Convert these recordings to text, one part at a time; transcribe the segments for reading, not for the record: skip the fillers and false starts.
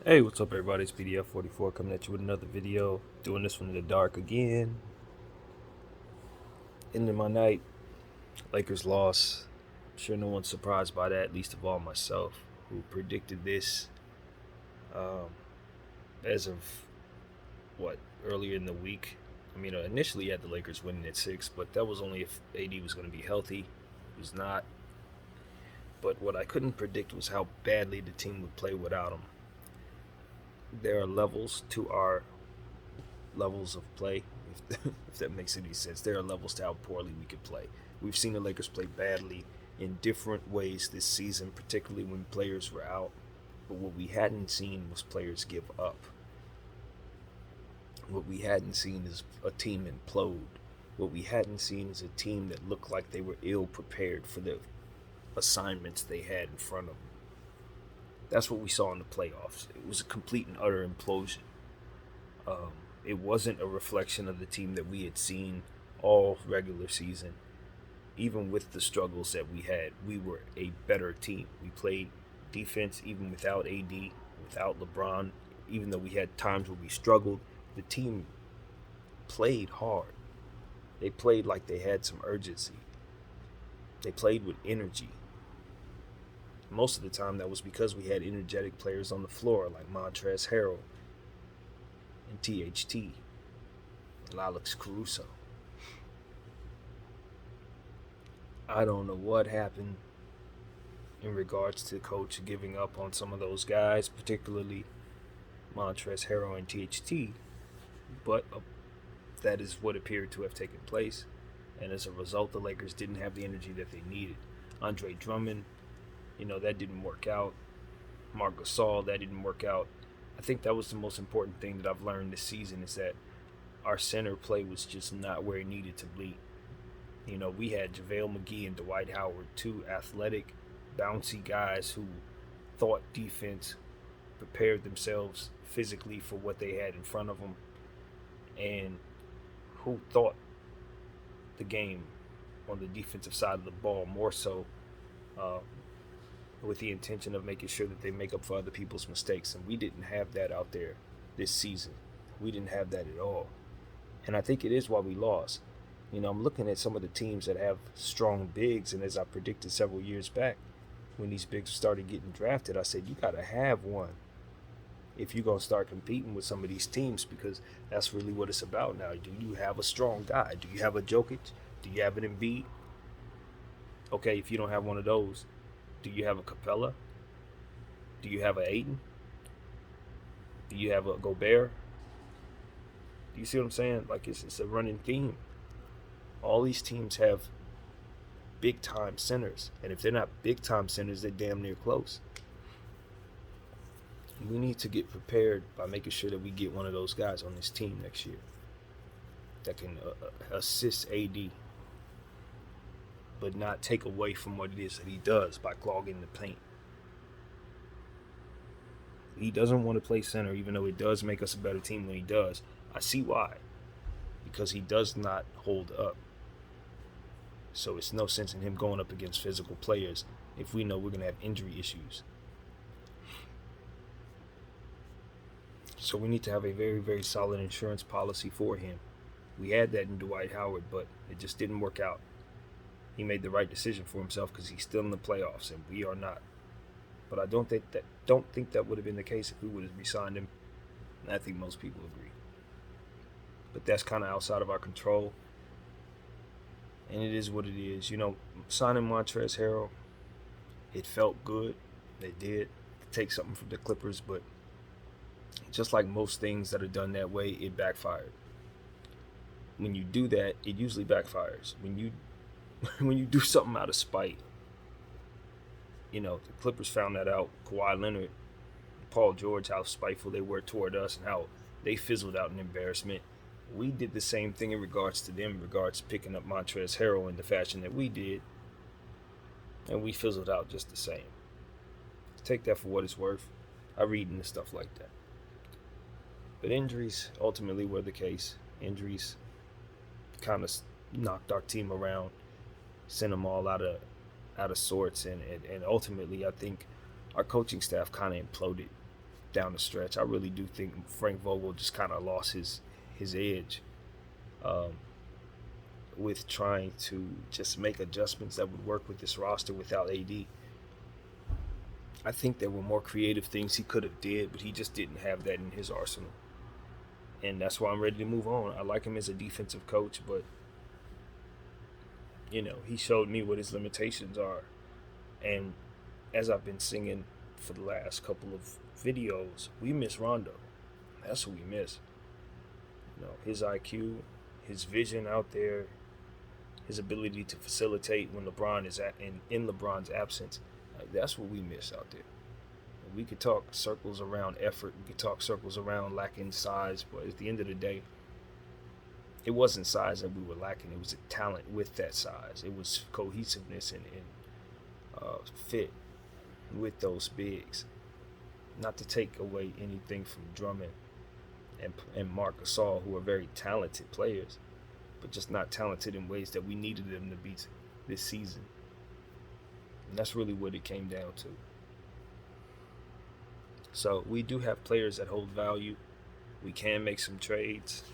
Hey, what's up, everybody? It's PDF44 coming at you with another video. Doing this one in the dark again. Ending my night. Lakers loss. I'm sure no one's surprised by that, least of all myself, who predicted this um, as of what earlier in the week. I mean, initially had the Lakers winning at 6, but that was only if AD was going to be healthy. He was not. But what I couldn't predict was how badly the team would play without him. There are levels to our levels of play, if that makes any sense. There are levels to how poorly we could play. We've seen the Lakers play badly in different ways this season, particularly when players were out. But what we hadn't seen was players give up. What we hadn't seen is a team implode. What we hadn't seen is a team that looked like they were ill prepared for the assignments they had in front of them. That's what we saw in the playoffs. It was a complete and utter implosion. Um, it wasn't a reflection of the team that we had seen all regular season. Even with the struggles that we had, we were a better team. We played defense even without AD, without LeBron. Even though we had times where we struggled, the team played hard. They played like they had some urgency. They played with energy. Most of the time, that was because we had energetic players on the floor like Montrezl Harrell and THT and Alex Caruso. I don't know what happened in regards to coach giving up on some of those guys, particularly Montrezl Harrell and THT, but that is what appeared to have taken place. And as a result, the Lakers didn't have the energy that they needed. Andre Drummond, that didn't work out. Marc Gasol, that didn't work out. I think that was the most important thing that I've learned this season is that our center play was just not where it needed to be. We had JaVale McGee and Dwight Howard, two athletic, bouncy guys who thought defense, prepared themselves physically for what they had in front of them, and who thought the game on the defensive side of the ball more so uh, with the intention of making sure that they make up for other people's mistakes. And we didn't have that out there this season. We didn't have that at all. And I think it is why we lost. I'm looking at some of the teams that have strong bigs, and as I predicted several years back, when these bigs started getting drafted, I said, you got to have one if you're going to start competing with some of these teams, because that's really what it's about now. Do you have a strong guy? Do you have a Jokic? Do you have an Embiid? Okay, if you don't have one of those, do you have a Capella? Do you have a Ayton? Do you have a Gobert? Do you see what I'm saying? Like, it's a running theme. All these teams have big time centers, and if they're not big time centers, they're damn near close. We need to get prepared by making sure that we get one of those guys on this team next year that can assist AD, but not take away from what it is that he does by clogging the paint. He doesn't want to play center, even though it does make us a better team when he does. I see why. Because he does not hold up. So it's no sense in him going up against physical players if we know we're going to have injury issues. So we need to have a very, very solid insurance policy for him. We had that in Dwight Howard, but it just didn't work out. He made the right decision for himself because he's still in the playoffs and we are not. But I don't think that would have been the case if we would have re-signed him. And I think most people agree. But that's kind of outside of our control. And it is what it is. Signing Montrezl Harrell, it felt good. They did take something from the Clippers, but just like most things that are done that way, it backfired. When you do that, it usually backfires. When you do something out of spite, the Clippers found that out. Kawhi Leonard, Paul George, how spiteful they were toward us and how they fizzled out in embarrassment. We did the same thing in regards to them, in regards to picking up Montrezl Harrell in the fashion that we did, and we fizzled out just the same. Take that for what it's worth. I read into stuff like that. But injuries ultimately were the case. Injuries kind of knocked our team around, sent them all out of sorts, and ultimately I think our coaching staff kind of imploded. down the stretch. I really do think Frank Vogel just kind of lost his edge um, with trying to just make adjustments that would work with this roster without AD. I think there were more creative things he could have did, but he just didn't have that in his arsenal. And that's why I'm ready to move on. I like him as a defensive coach, but he showed me what his limitations are. And as I've been singing for the last couple of videos, we miss Rondo. That's what we miss. His IQ, his vision out there, his ability to facilitate when LeBron is in LeBron's absence. That's what we miss out there. We could talk circles around effort. We could talk circles around lacking size. But at the end of the day, it wasn't size that we were lacking. It was a talent with that size. It was cohesiveness and fit with those bigs. Not to take away anything from Drummond and Marc Gasol, who are very talented players, but just not talented in ways that we needed them to be this season. And that's really what it came down to. So we do have players that hold value. We can make some trades.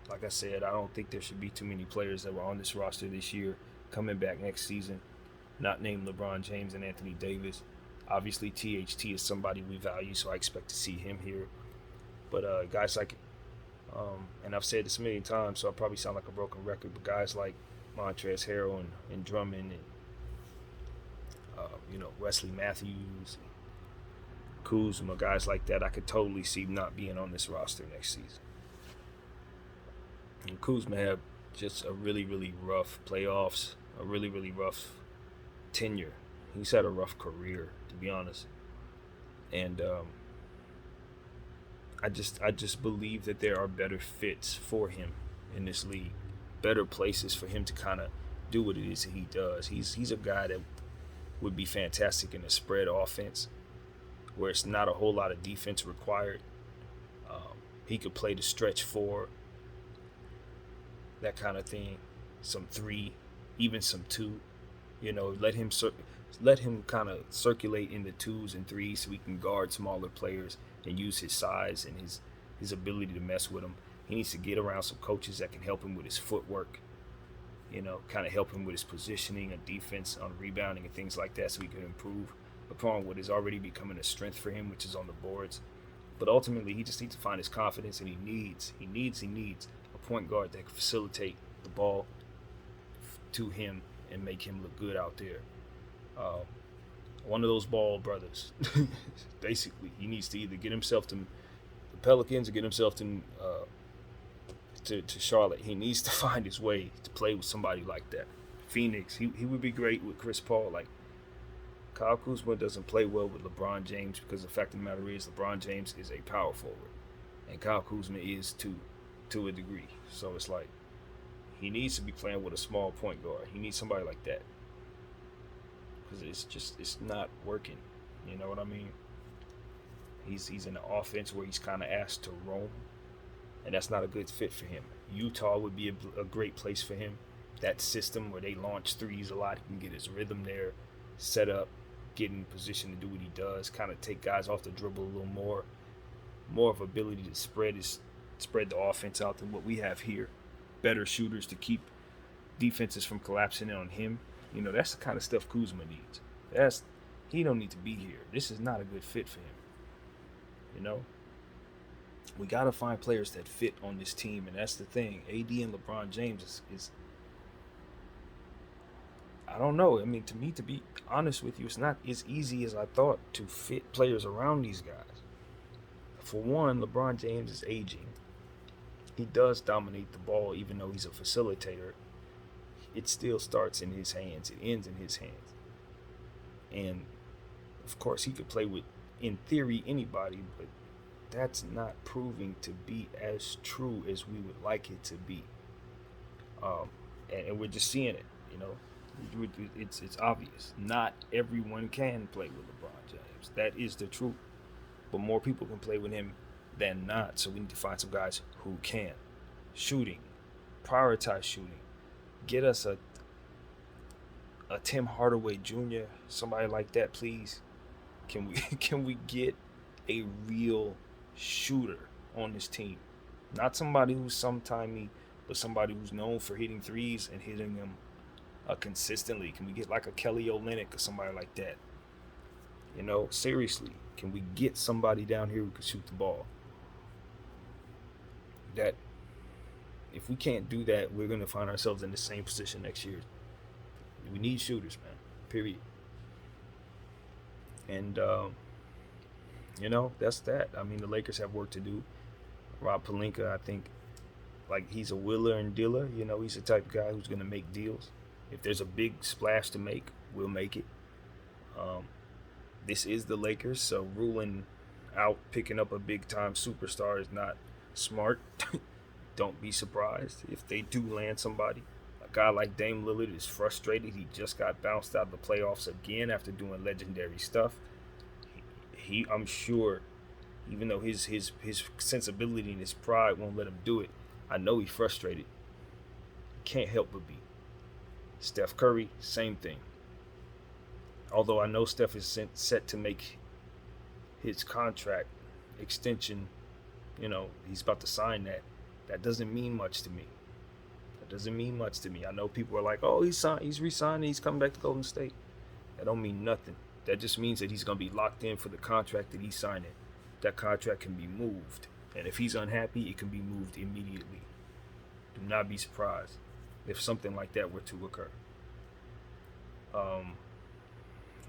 Like I said, I don't think there should be too many players that were on this roster this year coming back next season, not named LeBron James and Anthony Davis. Obviously, THT is somebody we value, so I expect to see him here. But guys like, and I've said this a million times, so I probably sound like a broken record, but guys like Montrezl Harrell and Drummond and Wesley Matthews, Kuzma, guys like that, I could totally see not being on this roster next season. And Kuzma had just a really, really rough playoffs, a really, really rough tenure. He's had a rough career, to be honest. And I just believe that there are better fits for him in this league, better places for him to kind of do what it is that he does. He's a guy that would be fantastic in a spread offense where it's not a whole lot of defense required. He could play the stretch four, that kind of thing, some three, even some two. Let him kind of circulate in the twos and threes so he can guard smaller players and use his size and his ability to mess with them. He needs to get around some coaches that can help him with his footwork, kind of help him with his positioning and defense on rebounding and things like that so he can improve upon what is already becoming a strength for him, which is on the boards. But ultimately, he just needs to find his confidence, and he needs a point guard that can facilitate the ball to him and make him look good out there. One of those ball brothers. Basically, he needs to either get himself to the Pelicans or get himself to Charlotte. He needs to find his way to play with somebody like that. Phoenix, he would be great with Chris Paul. Like, Kyle Kuzma doesn't play well with LeBron James because the fact of the matter is LeBron James is a power forward, and Kyle Kuzma is to a degree. So it's like he needs to be playing with a small point guard. He needs somebody like that because it's not working. You know what I mean? He's in an offense where he's kind of asked to roam, and that's not a good fit for him. Utah would be a great place for him. That system where they launch threes a lot, he can get his rhythm there, set up, get in position to do what he does, kind of take guys off the dribble a little more of ability to spread the offense out than what we have here. Better shooters to keep defenses from collapsing in on him. That's the kind of stuff Kuzma needs. He don't need to be here. This is not a good fit for him. We got to find players that fit on this team, and that's the thing. AD and LeBron James is I don't know. I mean, to me, to be honest with you, it's not as easy as I thought to fit players around these guys. For one, LeBron James is aging. He does dominate the ball, even though he's a facilitator. It still starts in his hands. It ends in his hands. And, of course, he could play with, in theory, anybody, but that's not proving to be as true as we would like it to be. And we're just seeing it, It's obvious. Not everyone can play with LeBron James. That is the truth. But more people can play with him than not. So we need to find some guys who can. Shooting. Prioritize shooting. Get us a Tim Hardaway Jr., somebody like that, please. Can we get a real shooter on this team. Not somebody who's sometimey, but somebody who's known for hitting threes and hitting them consistently. Can we get like a Kelly Olynyk or somebody like that? Seriously, can we get somebody down here who can shoot the ball? That if we can't do that, we're gonna find ourselves in the same position next year. We need shooters, man. Period. And that's that. I mean, the Lakers have work to do. Rob Pelinka, I think, like he's a willer and dealer. He's the type of guy who's gonna make deals. If there's a big splash to make, we'll make it. This is the Lakers, so ruling out picking up a big time superstar is not smart. Don't be surprised if they do land somebody. A guy like Dame Lillard is frustrated. He just got bounced out of the playoffs again after doing legendary stuff. I'm sure, even though his sensibility and his pride won't let him do it, I know he's frustrated. Can't help but be. Steph Curry, same thing. Although I know Steph is set to make his contract extension, he's about to sign that. That doesn't mean much to me. I know people are like, oh, he's re-signing, he's coming back to Golden State. That don't mean nothing. That just means that he's going to be locked in for the contract that he's signing. That contract can be moved. And if he's unhappy, it can be moved immediately. Do not be surprised if something like that were to occur.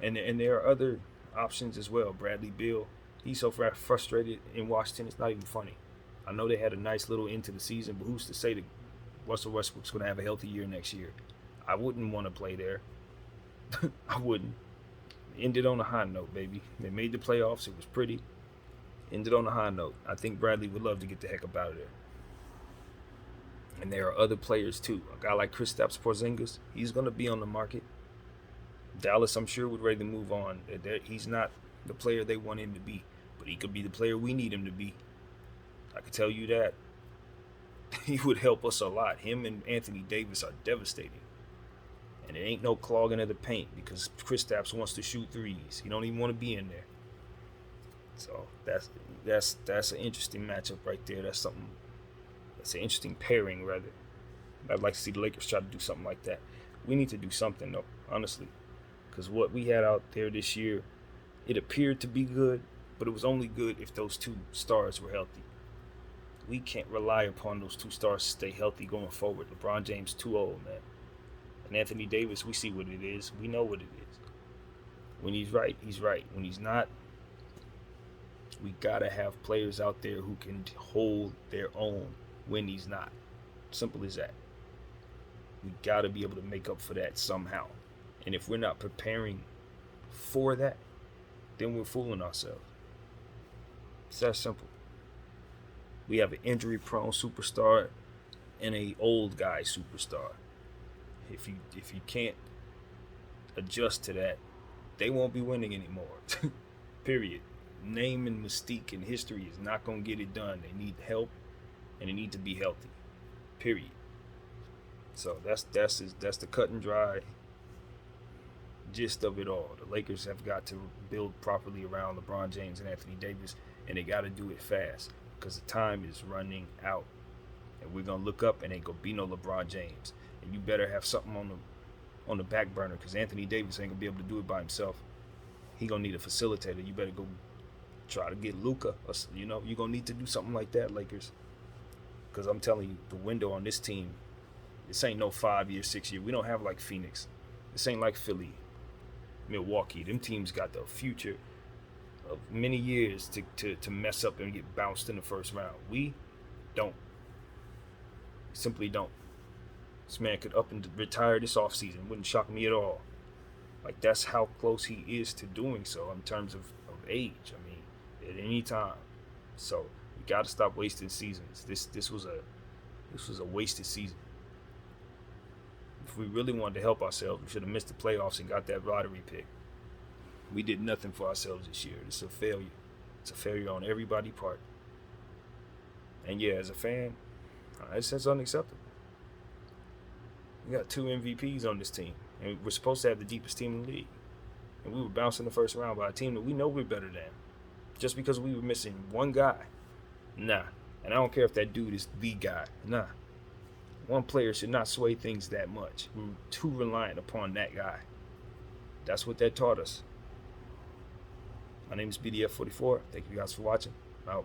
And there are other options as well. Bradley Beal, he's so frustrated in Washington, it's not even funny. I know they had a nice little end to the season, but who's to say that Russell Westbrook's going to have a healthy year next year? I wouldn't want to play there. I wouldn't. Ended on a high note, baby. They made the playoffs. It was pretty. Ended on a high note. I think Bradley would love to get the heck up out of there. And there are other players too. A guy like Kristaps Porzingis, he's going to be on the market. Dallas, I'm sure, would ready to move on. He's not the player they want him to be, but he could be the player we need him to be. I can tell you that. He would help us a lot. Him and Anthony Davis are devastating. And it ain't no clogging of the paint because Kristaps wants to shoot threes. He don't even want to be in there. So that's an interesting matchup right there. That's an interesting pairing, rather. I'd like to see the Lakers try to do something like that. We need to do something, though, honestly. Because what we had out there this year, it appeared to be good, but it was only good if those two stars were healthy. We can't rely upon those two stars to stay healthy going forward. LeBron James too old, man. And Anthony Davis, we see what it is. We know what it is. When he's right, he's right. When he's not, we gotta have players out there who can hold their own when he's not. Simple as that. We gotta be able to make up for that somehow. And if we're not preparing for that, then we're fooling ourselves. It's that simple. We have an injury-prone superstar and an old guy superstar. If you can't adjust to that, they won't be winning anymore. Period. Name and mystique and history is not gonna get it done. They need help, and they need to be healthy. Period. So that's the cut and dry gist of it all. The Lakers have got to build properly around LeBron James and Anthony Davis, and they got to do it fast because the time is running out. And we're gonna look up and ain't gonna be no LeBron James. And you better have something on the back burner because Anthony Davis ain't gonna be able to do it by himself. He gonna need a facilitator. You better go try to get Luka. You're gonna need to do something like that, Lakers. Because I'm telling you, the window on this team, this ain't no 5 year, 6 year. We don't have like Phoenix. This ain't like Philly, Milwaukee. Them teams got the future of many years to mess up and get bounced in the first round. We don't. We simply don't. This man could up and retire this offseason. Wouldn't shock me at all. Like, that's how close he is to doing so in terms of age. I mean, at any time. So we got to stop wasting seasons. This was a wasted season. If we really wanted to help ourselves, we should have missed the playoffs and got that lottery pick. We did nothing for ourselves this year. It's a failure. It's a failure on everybody's part. And yeah, as a fan, that's unacceptable. We got 2 MVPs on this team, and we're supposed to have the deepest team in the league. And we were bounced in the first round by a team that we know we're better than. just because we were missing one guy. Nah. And I don't care if that dude is the guy. Nah. One player should not sway things that much. We're too reliant upon that guy. That's what that taught us. My name is BDF44. Thank you guys for watching. I'm out.